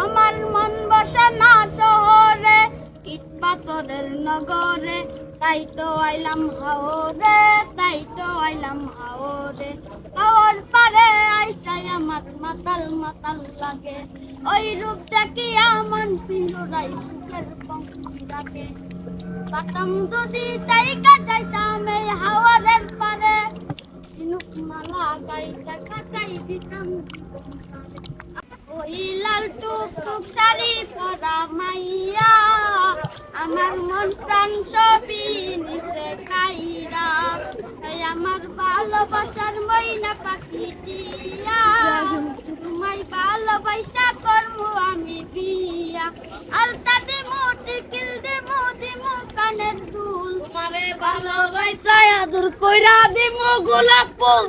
আমার মন বসে না শহরে, ইট পাথরের নগরে, তাই তো আইলাম হাওরে, তাই তো আইলাম হাওরে। হাওর পারে আইসাই আমার মাতাল মাতাল লাগে, ওই রূপ দেখিয়া মন পিঞ্জরাই সুখের পঙ্ক্তি রাখে। পাতাম যদি তাইকা যাইতাম এই হাওরের পারে, ঝিনুক মালা গাইতে কাটাই দিতাম জীবন তারে। ওই লাল টুক টুক শাড়ি পরা মাইয়া, আমার মন প্রাণ সবই নিতে খাইরা, আমার ভালোবাসার ময়না পাখি দিয়া, তোমায় ভালোবাসা করবো আমি বিয়া। আলতা দিমু টিকিল দিমু দিমু কানের দুল, তোমারে ভালোবাসা আদর কইরা দিমু গোলাপ ফুল।